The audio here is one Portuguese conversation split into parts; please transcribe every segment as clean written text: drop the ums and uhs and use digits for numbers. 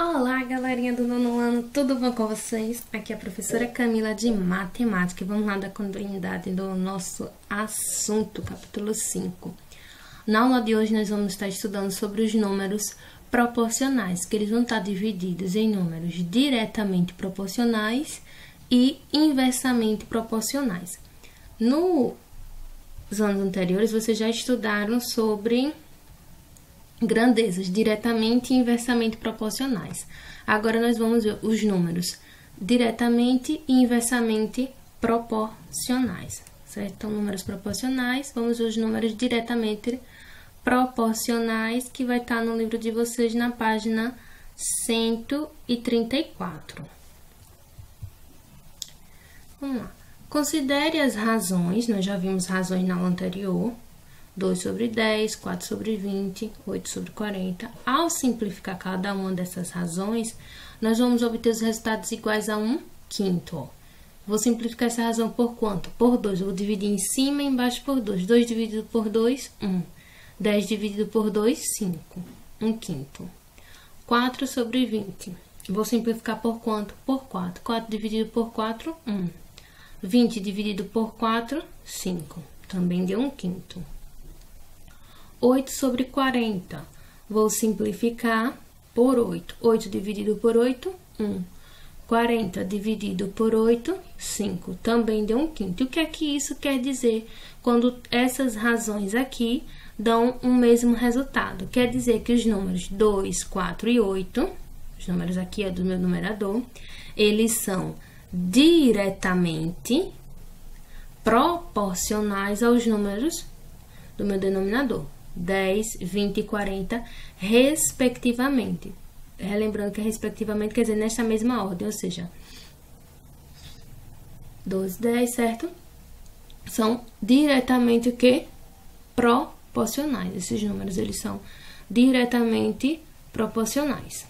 Olá, galerinha do nono ano, tudo bom com vocês? Aqui é a professora Camila de Matemática e vamos lá dar continuidade do nosso assunto, capítulo 5. Na aula de hoje nós vamos estar estudando sobre os números proporcionais, que eles vão estar divididos em números diretamente proporcionais e inversamente proporcionais. Nos anos anteriores vocês já estudaram sobre grandezas diretamente e inversamente proporcionais. Agora nós vamos ver os números diretamente e inversamente proporcionais, certo? Então, números proporcionais, vamos ver os números diretamente proporcionais, que vai estar no livro de vocês na página 134. Vamos lá. Considere as razões, nós já vimos razões na aula anterior, 2 sobre 10, 4 sobre 20, 8 sobre 40. Ao simplificar cada uma dessas razões, nós vamos obter os resultados iguais a 1/5. Ó. Vou simplificar essa razão por quanto? Por 2. Eu vou dividir em cima e embaixo por 2. 2 dividido por 2, 1. 10 dividido por 2, 5. 1/5. 4 sobre 20. Vou simplificar por quanto? Por 4. 4 dividido por 4, 1. 20 dividido por 4, 5. Também deu 1/5. 8 sobre 40. Vou simplificar por 8. 8 dividido por 8, 1. 40 dividido por 8, 5. Também deu 1/5. O que é que isso quer dizer quando essas razões aqui dão o mesmo resultado? Quer dizer que os números 2, 4 e 8, os números aqui é do meu numerador, eles são diretamente proporcionais aos números do meu denominador. 10, 20 e 40, respectivamente. Relembrando que respectivamente quer dizer nesta mesma ordem, ou seja, 12, 10, certo? São diretamente o quê? Proporcionais. Esses números, eles são diretamente proporcionais.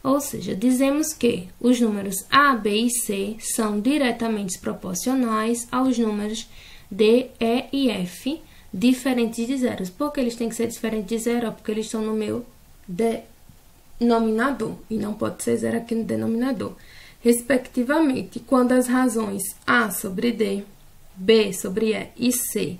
Ou seja, dizemos que os números A, B e C são diretamente proporcionais aos números D, E e F, diferentes de zeros. Por que eles têm que ser diferentes de zero? Porque eles estão no meu denominador. E não pode ser zero aqui no denominador. Respectivamente, quando as razões A sobre D, B sobre E e C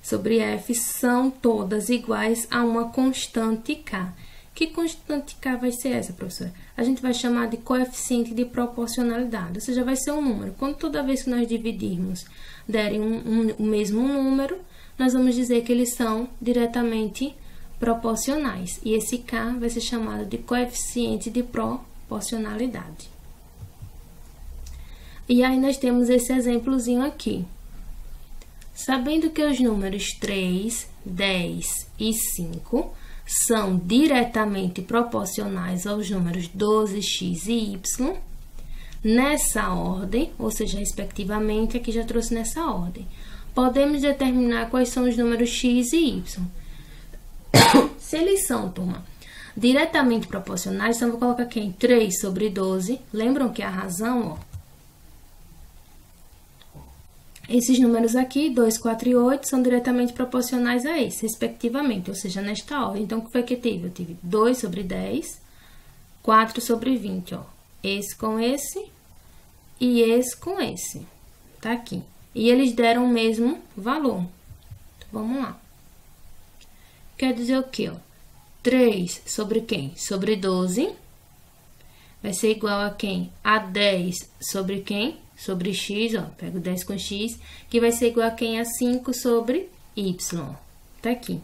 sobre F são todas iguais a uma constante K. Que constante K vai ser essa, professora? A gente vai chamar de coeficiente de proporcionalidade, ou seja, vai ser um número. Quando toda vez que nós dividirmos derem o mesmo número, nós vamos dizer que eles são diretamente proporcionais. E esse K vai ser chamado de coeficiente de proporcionalidade. E aí nós temos esse exemplozinho aqui. Sabendo que os números 3, 10 e 5 são diretamente proporcionais aos números 12, x e y, nessa ordem, ou seja, respectivamente, aqui já trouxe nessa ordem, podemos determinar quais são os números x e y. Se eles são, turma, diretamente proporcionais, então vou colocar aqui 3 sobre 12, lembram que a razão, ó, esses números aqui, 2, 4 e 8, são diretamente proporcionais a esse, respectivamente, ou seja, nesta ordem. Então, o que foi que eu tive? Eu tive 2 sobre 10, 4 sobre 20, ó. Esse com esse e esse com esse. Tá aqui. E eles deram o mesmo valor. Então, vamos lá. Quer dizer o quê, ó? 3 sobre quem? Sobre 12. Vai ser igual a quem? A 10 sobre quem? Sobre x, ó, pego 10 com x, que vai ser igual a quem? A 5 sobre y. Tá aqui.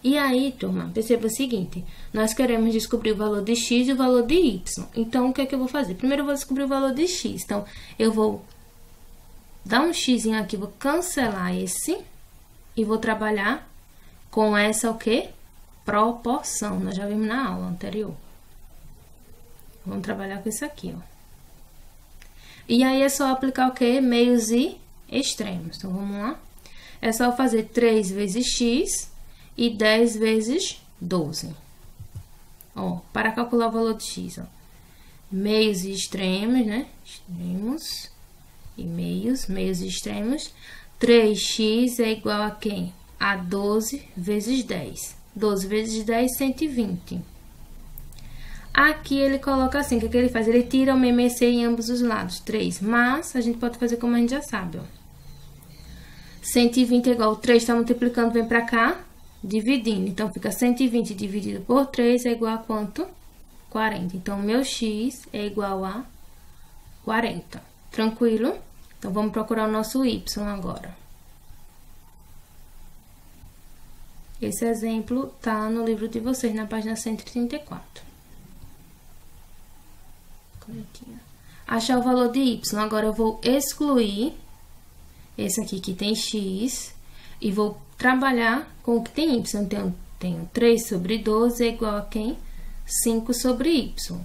E aí, turma, perceba o seguinte, nós queremos descobrir o valor de x e o valor de y. Então, o que é que eu vou fazer? Primeiro, eu vou descobrir o valor de x. Então, eu vou dar um x aqui, vou cancelar esse e vou trabalhar com essa, o quê? Proporção. Nós já vimos na aula anterior. Vamos trabalhar com isso aqui, ó. E aí, é só aplicar o quê? Meios e extremos. Então, vamos lá. É só fazer 3 vezes x e 10 vezes 12. Ó, para calcular o valor de x, ó. Meios e extremos, né? Extremos e meios, meios e extremos. 3x é igual a quem? A 12 vezes 10. 12 vezes 10, 120. Aqui ele coloca assim, o que ele faz? Ele tira o MMC em ambos os lados, 3. Mas a gente pode fazer como a gente já sabe, ó. 120 é igual, 3 tá multiplicando, vem pra cá, dividindo. Então, fica 120 dividido por 3 é igual a quanto? 40. Então, meu x é igual a 40. Tranquilo? Então, vamos procurar o nosso y agora. Esse exemplo tá no livro de vocês, na página 134. Achar o valor de y. Agora, eu vou excluir esse aqui que tem x e vou trabalhar com o que tem y. Então, tenho 3 sobre 12 é igual a quem? 5 sobre y.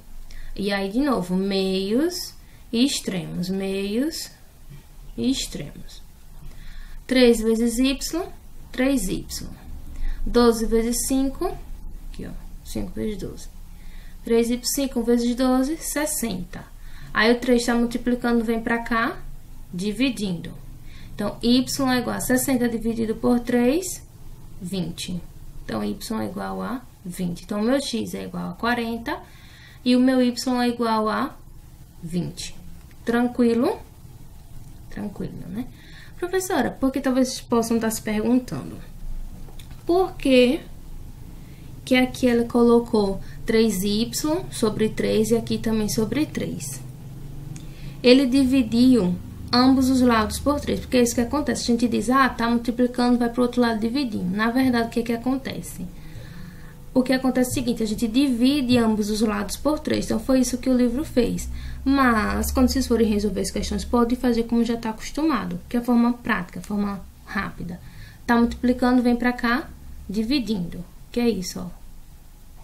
E aí, de novo, meios e extremos. Meios e extremos. 3 vezes y, 3y. 12 vezes 5, aqui, ó, 5 vezes 12. 3y, 5 vezes 12, 60. Aí, o 3 está multiplicando, vem pra cá, dividindo. Então, y é igual a 60 dividido por 3, 20. Então, y é igual a 20. Então, o meu x é igual a 40 e o meu y é igual a 20. Tranquilo? Tranquilo, né? Professora, porque talvez vocês possam estar se perguntando, por que aqui ela colocou 3y sobre 3 e aqui também sobre 3? Ele dividiu ambos os lados por 3, porque é isso que acontece. A gente diz, ah, tá multiplicando, vai pro outro lado dividindo. Na verdade, o que acontece? O que acontece é o seguinte, a gente divide ambos os lados por 3. Então, foi isso que o livro fez. Mas, quando vocês forem resolver as questões, pode fazer como já tá acostumado, que é a forma prática, a forma rápida. Tá multiplicando, vem pra cá, dividindo. Que é isso, ó.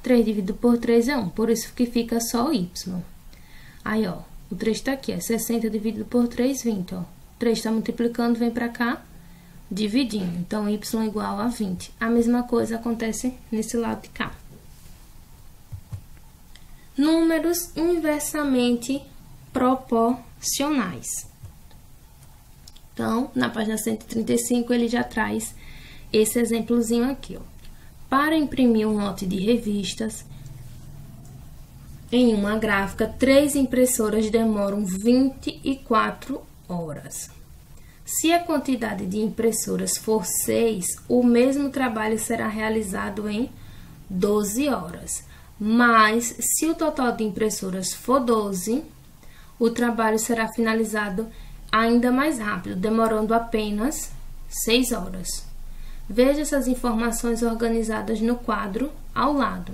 3 dividido por 3 é 1, por isso que fica só o y. Aí, ó. O 3 tá aqui, é 60 dividido por 3, 20, ó. 3 tá multiplicando, vem pra cá, dividindo. Então, y é igual a 20. A mesma coisa acontece nesse lado de cá. Números inversamente proporcionais. Então, na página 135, ele já traz esse exemplozinho aqui, ó. Para imprimir um lote de revistas, em uma gráfica, 3 impressoras demoram 24 horas. Se a quantidade de impressoras for 6, o mesmo trabalho será realizado em 12 horas. Mas, se o total de impressoras for 12, o trabalho será finalizado ainda mais rápido, demorando apenas 6 horas. Veja essas informações organizadas no quadro ao lado.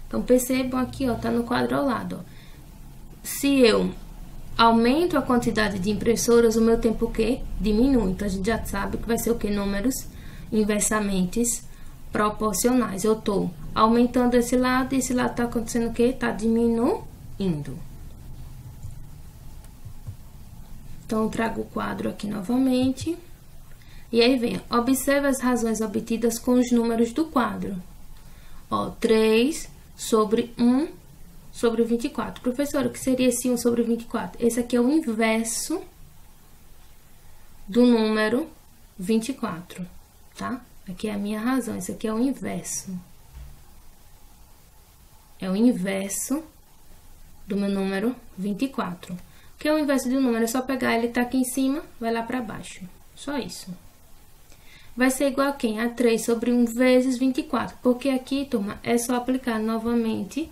Então, percebam aqui, ó, tá no quadro ao lado, ó. Se eu aumento a quantidade de impressoras, o meu tempo o quê? Diminui. Então, a gente já sabe que vai ser o quê? Números inversamente proporcionais. Eu tô aumentando esse lado e esse lado tá acontecendo o quê? Tá diminuindo. Então, eu trago o quadro aqui novamente. E aí vem, observe as razões obtidas com os números do quadro. Ó, 3 sobre 1 sobre 24. Professora, o que seria esse 1 sobre 24? Esse aqui é o inverso do número 24, tá? Aqui é a minha razão, esse aqui é o inverso. É o inverso do meu número 24. O que é o inverso de um número? É só pegar, ele tá aqui em cima, vai lá pra baixo. Só isso. Vai ser igual a quem? A 3 sobre 1 vezes 24. Porque aqui, turma, é só aplicar novamente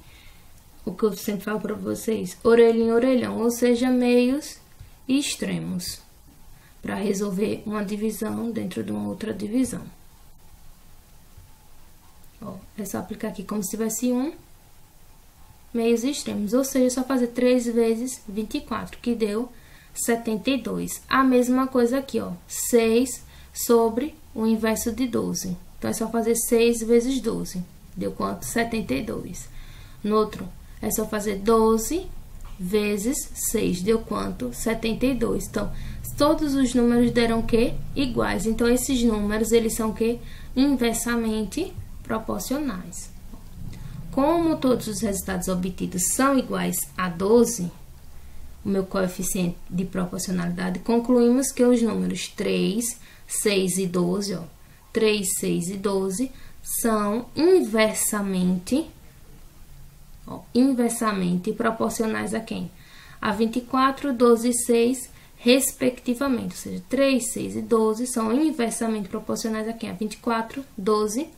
o que eu sempre falo para vocês. Orelhinho, orelhão. Ou seja, meios e extremos. Para resolver uma divisão dentro de uma outra divisão. Ó, é só aplicar aqui como se tivesse 1. Meios e extremos. Ou seja, é só fazer 3 vezes 24, que deu 72. A mesma coisa aqui, ó. 6 sobre o inverso de 12. Então, é só fazer 6 vezes 12. Deu quanto? 72. No outro, é só fazer 12 vezes 6. Deu quanto? 72. Então, todos os números deram o quê? Iguais. Então, esses números, eles são o quê? Inversamente proporcionais. Como todos os resultados obtidos são iguais a 12, o meu coeficiente de proporcionalidade, concluímos que os números 3, 6 e 12, ó, 3, 6 e 12, são inversamente Ó, inversamente proporcionais a quem? A 24, 12 e 6, respectivamente. Ou seja, 3, 6 e 12 são inversamente proporcionais a quem? A 24, 12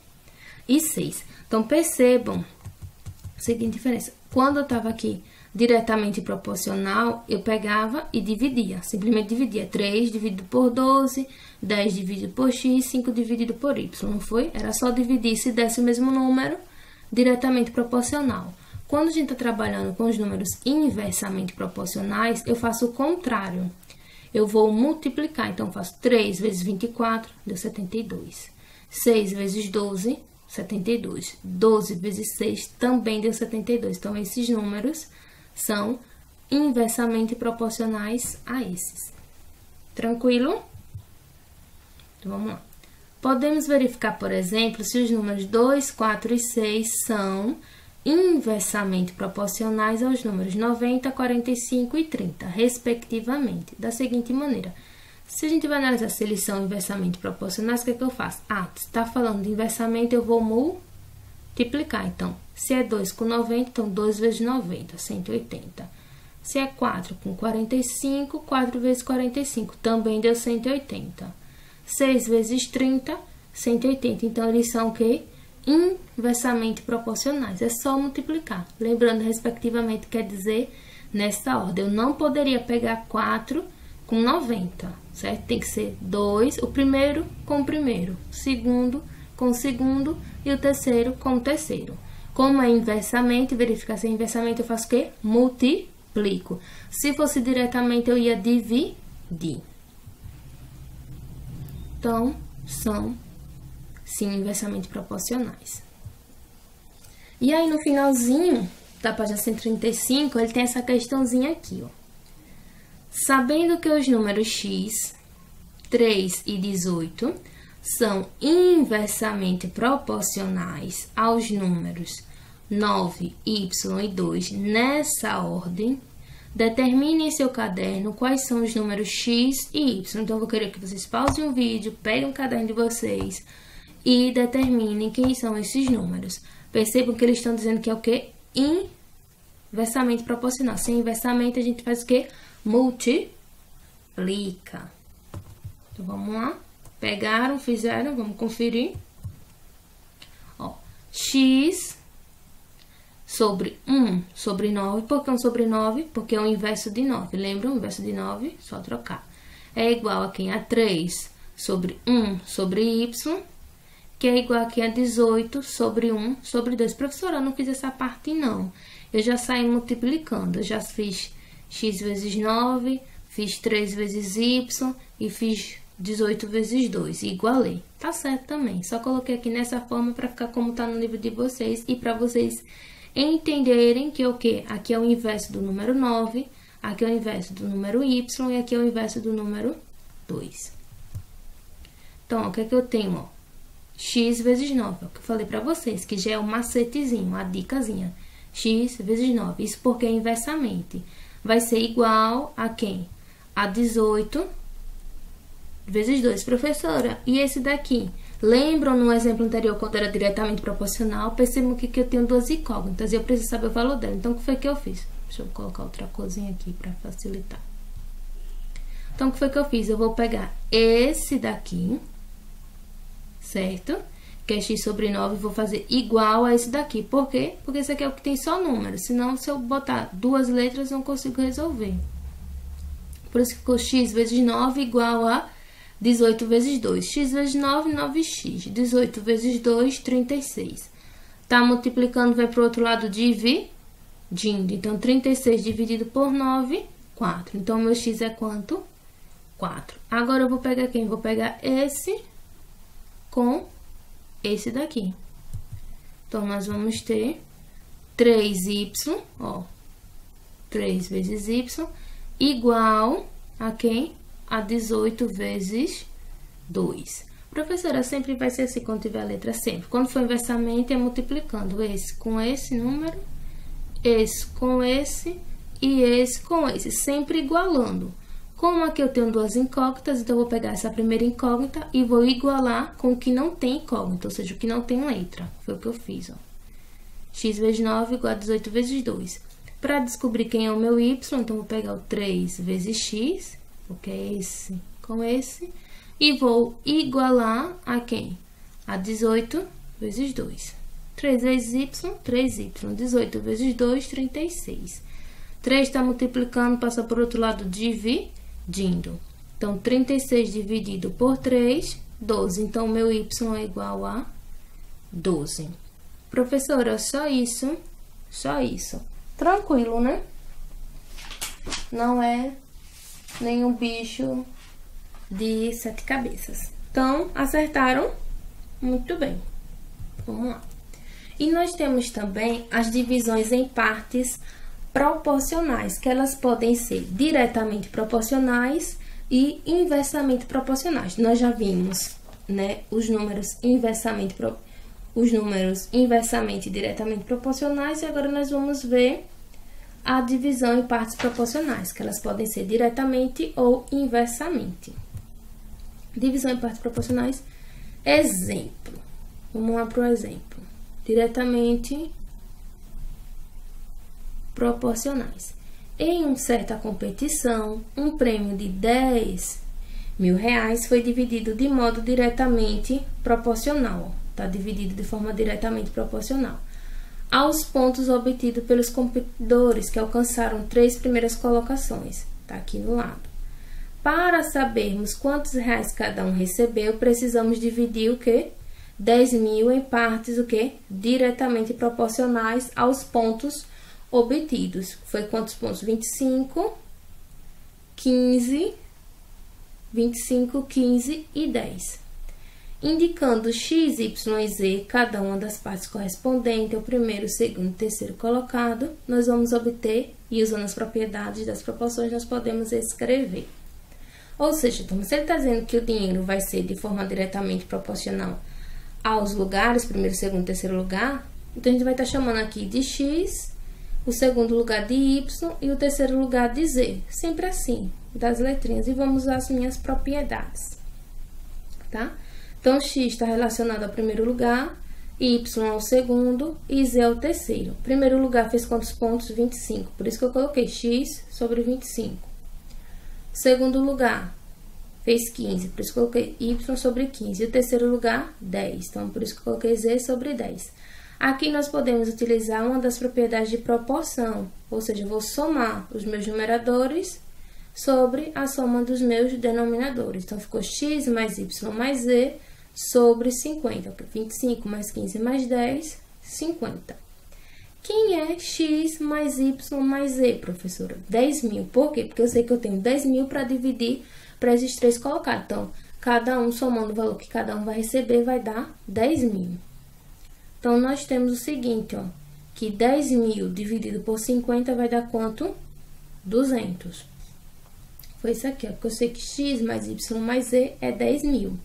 e 6. Então, percebam a seguinte diferença. Quando eu estava aqui diretamente proporcional, eu pegava e dividia. Simplesmente dividia 3 dividido por 12, 10 dividido por x, 5 dividido por y, não foi? Era só dividir se desse o mesmo número diretamente proporcional. Quando a gente está trabalhando com os números inversamente proporcionais, eu faço o contrário. Eu vou multiplicar, então eu faço 3 vezes 24, deu 72. 6 vezes 12, 72. 12 vezes 6 também deu 72. Então, esses números são inversamente proporcionais a esses. Tranquilo? Então, vamos lá. Podemos verificar, por exemplo, se os números 2, 4 e 6 são inversamente proporcionais aos números 90, 45 e 30, respectivamente, da seguinte maneira. Se a gente vai analisar se eles são inversamente proporcionais, o que é que eu faço? Ah, se está falando de inversamente, eu vou multiplicar. Então, se é 2 com 90, então 2 vezes 90, 180. Se é 4 com 45, 4 vezes 45, também deu 180. 6 vezes 30, 180. Então, eles são o quê? Inversamente proporcionais. É só multiplicar. Lembrando, respectivamente, quer dizer nessa ordem. Eu não poderia pegar 4 com 90, certo? Tem que ser 2, o primeiro com o primeiro, o segundo com o segundo e o terceiro com o terceiro. Como é inversamente, verificar se é inversamente, eu faço o quê? Multiplico. Se fosse diretamente, eu ia dividir. Então, são, sim, inversamente proporcionais. E aí, no finalzinho da página 135, ele tem essa questãozinha aqui, ó. Sabendo que os números x, 3 e 18 são inversamente proporcionais aos números 9, y e 2 nessa ordem, determine em seu caderno quais são os números x e y. Então, eu vou querer que vocês pausem o vídeo, peguem um caderno de vocês e determinem quem são esses números. Percebam que eles estão dizendo que é o quê? Inversamente proporcional. Se é inversamente, a gente faz o quê? Multiplica. Então, vamos lá. Pegaram, fizeram, vamos conferir. Ó, x sobre 1 sobre 9. Por que 1 sobre 9? Porque é o inverso de 9. Lembram? O inverso de 9, só trocar. É igual a quem? A 3 sobre 1 sobre y, que é igual a quem? A 18 sobre 1 sobre 2. Professora, eu não fiz essa parte, não. Eu já saí multiplicando. Eu já fiz x vezes 9, fiz 3 vezes y e fiz 18 vezes 2. Igualei. Tá certo também. Só coloquei aqui nessa forma para ficar como tá no livro de vocês e para vocês entenderem que o quê? Aqui é o inverso do número 9, aqui é o inverso do número y e aqui é o inverso do número 2. Então, ó, o que é que eu tenho, ó? X vezes 9, é o que eu falei para vocês, que já é um macetezinho, uma dicasinha. X vezes 9, isso porque é inversamente. Vai ser igual a quem? A 18 vezes 2. Professora, e esse daqui? Lembram no exemplo anterior, quando era diretamente proporcional? Percebam que eu tenho duas incógnitas e eu preciso saber o valor dela. Então, o que foi que eu fiz? Deixa eu colocar outra corzinha aqui para facilitar. Então, o que foi que eu fiz? Eu vou pegar esse daqui, certo? Que é x sobre 9, vou fazer igual a esse daqui. Por quê? Porque esse aqui é o que tem só número. Senão, se eu botar duas letras, eu não consigo resolver. Por isso que ficou x vezes 9 igual a 18 vezes 2. X vezes 9, 9x. 18 vezes 2, 36. Tá multiplicando, vai para o outro lado dividindo. Então, 36 dividido por 9, 4. Então, meu x é quanto? 4. Agora, eu vou pegar quem? Vou pegar esse com esse daqui. Então, nós vamos ter 3y, ó. 3 vezes y igual a quem? A 18 vezes 2. Professora, sempre vai ser assim quando tiver a letra, sempre. Quando for inversamente, é multiplicando esse com esse número, esse com esse e esse com esse, sempre igualando. Como aqui eu tenho duas incógnitas, então eu vou pegar essa primeira incógnita e vou igualar com o que não tem incógnita, ou seja, o que não tem letra. Foi o que eu fiz, ó. x vezes 9 igual a 18 vezes 2. Para descobrir quem é o meu y, então vou pegar o 3 vezes x, porque é esse com esse, e vou igualar a quem? A 18 vezes 2. 3 vezes y, 3y. 18 vezes 2, 36. 3 está multiplicando, passa por outro lado dividindo. Então, 36 dividido por 3, 12. Então, o meu y é igual a 12. Professora, só isso? Só isso. Tranquilo, né? Não é nenhum bicho de 7 cabeças. Então, acertaram? Muito bem. Vamos lá. E nós temos também as divisões em partes proporcionais, que elas podem ser diretamente proporcionais e inversamente proporcionais. Nós já vimos, né, os números inversamente e diretamente proporcionais, e agora nós vamos ver a divisão em partes proporcionais, que elas podem ser diretamente ou inversamente. Divisão em partes proporcionais, exemplo. Vamos lá para o exemplo. Diretamente proporcionais. Em uma certa competição, um prêmio de 10 mil reais foi dividido de modo diretamente proporcional. Está dividido de forma diretamente proporcional aos pontos obtidos pelos competidores que alcançaram 3 primeiras colocações. Está aqui no lado. Para sabermos quantos reais cada um recebeu, precisamos dividir o quê? 10 mil em partes, o quê? Diretamente proporcionais aos pontos obtidos. Foi quantos pontos? 25, 15 e 10. Indicando x, y e z, cada uma das partes correspondentes ao primeiro, segundo e terceiro colocado, nós vamos obter, e usando as propriedades das proporções, nós podemos escrever. Ou seja, então, se ele está dizendo que o dinheiro vai ser de forma diretamente proporcional aos lugares, primeiro, segundo e terceiro lugar, então a gente vai estar chamando aqui de x, o segundo lugar de y e o terceiro lugar de z. Sempre assim, das letrinhas. E vamos usar as minhas propriedades, tá? Então, x está relacionado ao primeiro lugar, y ao segundo e z ao terceiro. O primeiro lugar fez quantos pontos? 25. Por isso que eu coloquei x sobre 25. O segundo lugar fez 15. Por isso que eu coloquei y sobre 15. E o terceiro lugar, 10. Então, por isso que eu coloquei z sobre 10. Aqui nós podemos utilizar uma das propriedades de proporção. Ou seja, eu vou somar os meus numeradores sobre a soma dos meus denominadores. Então, ficou x mais y mais z sobre 50. 25 mais 15 mais 10, 50. Quem é x mais y mais z, professora? 10 mil. Por quê? Porque eu sei que eu tenho 10 mil para dividir para esses três colocar. Então, cada um somando o valor que cada um vai receber vai dar 10 mil. Então, nós temos o seguinte, ó, que 10 mil dividido por 50 vai dar quanto? 200. Foi isso aqui, ó, porque eu sei que x mais y mais z é 10 mil.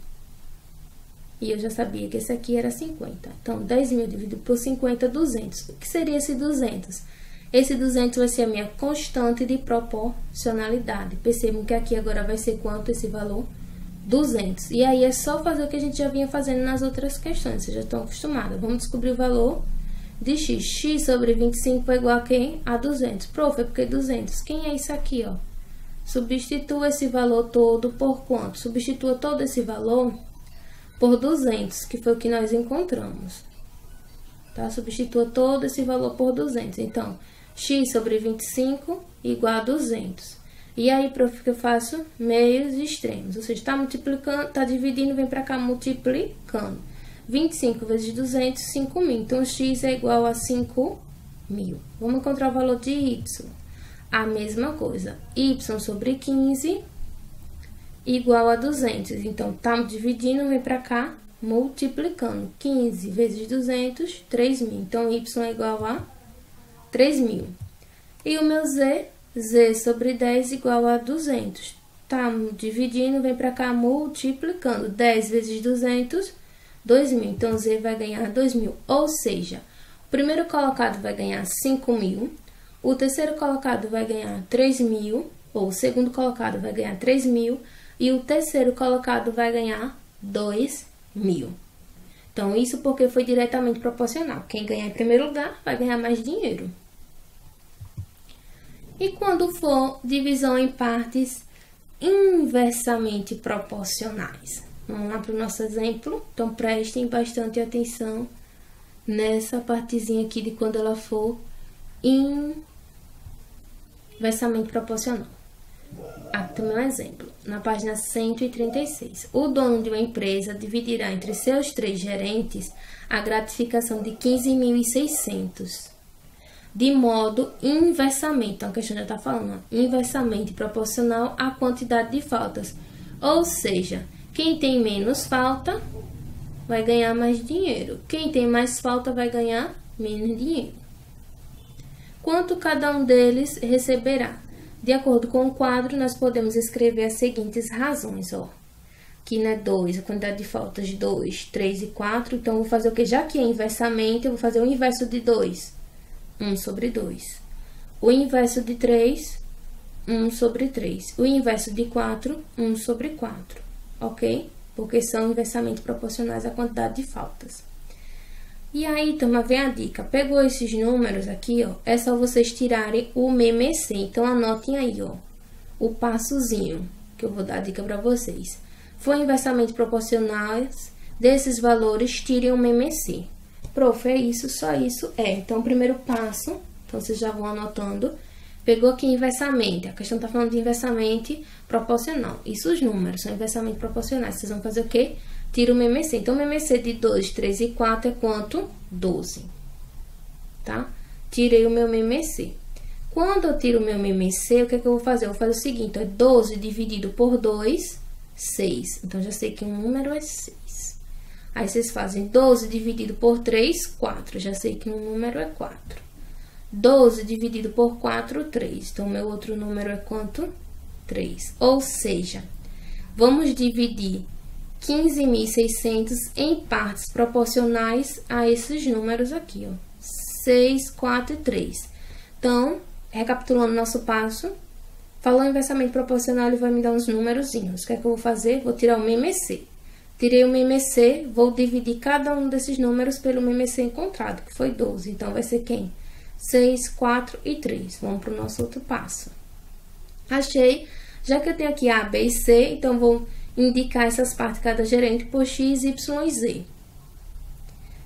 E eu já sabia que esse aqui era 50. Então, 10 mil dividido por 50, 200. O que seria esse 200? Esse 200 vai ser a minha constante de proporcionalidade. Percebam que aqui agora vai ser quanto esse valor? 200. E aí, é só fazer o que a gente já vinha fazendo nas outras questões. Vocês já estão acostumados. Vamos descobrir o valor de x. X sobre 25 é igual a quem? A 200. Prof, é porque 200. Quem é isso aqui, ó? Substitua esse valor todo por quanto? Substitua todo esse valor por 200, que foi o que nós encontramos. Tá? Substitua todo esse valor por 200. Então, x sobre 25 igual a 200. E aí, prof, que eu faço? Meios e extremos. Ou seja, está multiplicando, está dividindo, vem para cá multiplicando. 25 vezes 200, 5 mil. Então, x é igual a 5 mil. Vamos encontrar o valor de y. A mesma coisa. Y sobre 15 igual a 200. Então, tá dividindo, vem para cá, multiplicando. 15 vezes 200, 3 mil. Então, y é igual a 3 mil. E o meu z, z sobre 10 igual a 200. Tá dividindo, vem para cá, multiplicando. 10 vezes 200, 2 mil. Então, z vai ganhar 2 mil. Ou seja, o primeiro colocado vai ganhar 5 mil. O terceiro colocado vai ganhar 3 mil. Ou o segundo colocado vai ganhar 3 mil. E o terceiro colocado vai ganhar 2 mil. Então, isso porque foi diretamente proporcional. Quem ganhar em primeiro lugar vai ganhar mais dinheiro. E quando for divisão em partes inversamente proporcionais? Vamos lá para o nosso exemplo. Então, prestem bastante atenção nessa partezinha aqui de quando ela for inversamente proporcional. Aqui também um exemplo. Na página 136. O dono de uma empresa dividirá entre seus 3 gerentes a gratificação de 15.600. De modo inversamente, então a questão já está falando, inversamente proporcional à quantidade de faltas. Ou seja, quem tem menos falta vai ganhar mais dinheiro. Quem tem mais falta vai ganhar menos dinheiro. Quanto cada um deles receberá? De acordo com o quadro, nós podemos escrever as seguintes razões, ó. Aqui, né, 2, a quantidade de faltas, 2, 3 e 4. Então, eu vou fazer o quê? Já que é inversamente, eu vou fazer o inverso de 2. 1 sobre 2. O inverso de 3, 1 sobre 3. O inverso de 4, 1 sobre 4. Ok? Porque são inversamente proporcionais à quantidade de faltas. E aí, também vem a dica. Pegou esses números aqui, ó. É só vocês tirarem o MMC. Então, anotem aí, ó. O passozinho que eu vou dar a dica para vocês. For inversamente proporcionais, desses valores, tirem o MMC. Prof, é isso, só isso? É. Então, o primeiro passo, então vocês já vão anotando. Pegou aqui inversamente, a questão tá falando de inversamente proporcional. Isso os números são inversamente proporcionais. Vocês vão fazer o quê? Tira o MMC. Então, o MMC de 2, 3 e 4 é quanto? 12. Tá? Tirei o meu MMC. Quando eu tiro o meu MMC, o que é que eu vou fazer? Eu vou fazer o seguinte, ó, 12 dividido por 2, 6. Então, já sei que um número é 6. Aí, vocês fazem 12 dividido por 3, 4. Já sei que um número é 4. 12 dividido por 4, 3. Então, meu outro número é quanto? 3. Ou seja, vamos dividir 15.600 em partes proporcionais a esses números aqui, ó. 6, 4 e 3. Então, recapitulando nosso passo, falou inversamente proporcional, ele vai me dar uns numerozinhos. O que é que eu vou fazer? Vou tirar o MMC. Tirei o MMC, vou dividir cada um desses números pelo MMC encontrado, que foi 12. Então, vai ser quem? 6, 4 e 3. Vamos para o nosso outro passo. Achei, já que eu tenho aqui A, B e C, então vou indicar essas partes de cada gerente por X, Y e Z.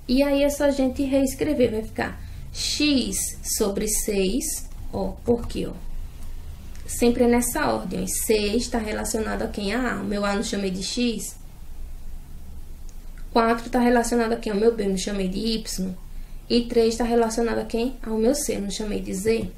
E aí, é só a gente reescrever, vai ficar X sobre 6, ó, por quê, ó? Sempre é nessa ordem, ó, 6 está relacionado a quem? A A. O meu A não chamei de X. 4 está relacionado a quem? Ao meu B, não chamei de Y. E 3 está relacionado a quem? Ao meu C, não chamei de Z.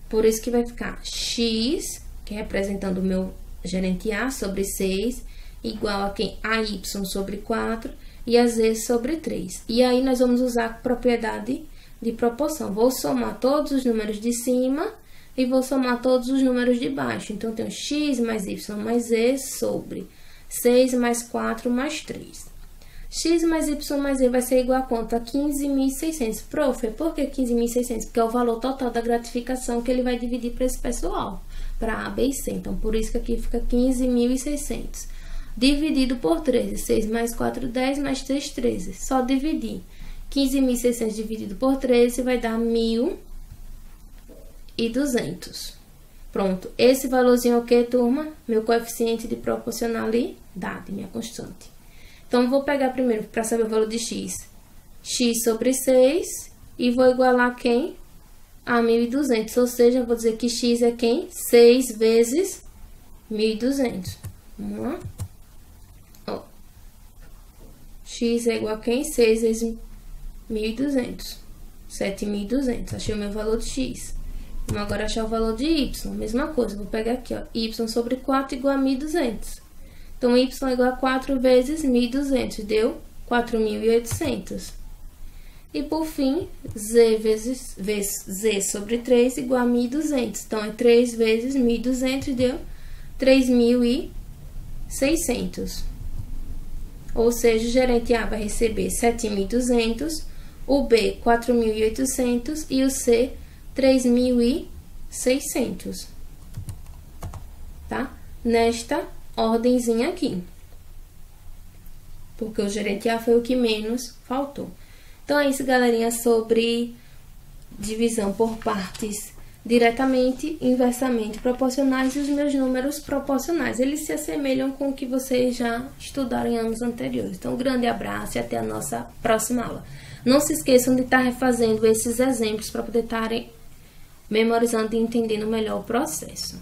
Por isso que vai ficar X, que é representando o meu gerente A, sobre 6, igual a quem? AY sobre 4 e a Z sobre 3. E aí, nós vamos usar a propriedade de proporção. Vou somar todos os números de cima e vou somar todos os números de baixo. Então, eu tenho X mais Y mais Z sobre 6 mais 4 mais 3. X mais Y mais Z vai ser igual a quanto? A 15.600. Prof, por que 15.600? Porque é o valor total da gratificação que ele vai dividir para esse pessoal, para A, B e C. Então, por isso que aqui fica 15.600. Dividido por 13. 6 mais 4, 10, mais 3, 13. Só dividir. 15.600 dividido por 13 vai dar 1.200. Pronto. Esse valorzinho é o que, turma? Meu coeficiente de proporcionalidade, minha constante. Então, vou pegar primeiro, para saber o valor de X, X sobre 6, e vou igualar quem? A 1.200, ou seja, eu vou dizer que X é quem? 6 vezes 1.200. Vamos lá? Ó. X é igual a quem? 6 vezes 1.200. 7.200. Achei o meu valor de X. Vamos agora achar o valor de Y. Mesma coisa, vou pegar aqui, ó. Y sobre 4 igual a 1.200. Então, Y é igual a 4 vezes 1.200, deu 4.800. E, por fim, Z sobre 3 igual a 1.200. Então, é 3 vezes 1.200, deu 3.600. Ou seja, o gerente A vai receber 7.200, o B 4.800 e o C 3.600. Tá? Nesta ordenzinha aqui. porque o gerente A foi o que menos faltou. Então é isso, galerinha, sobre divisão por partes diretamente, inversamente proporcionais e os meus números proporcionais. Eles se assemelham com o que vocês já estudaram em anos anteriores. Então, um grande abraço e até a nossa próxima aula. Não se esqueçam de estar refazendo esses exemplos para poder estarem memorizando e entendendo melhor o processo.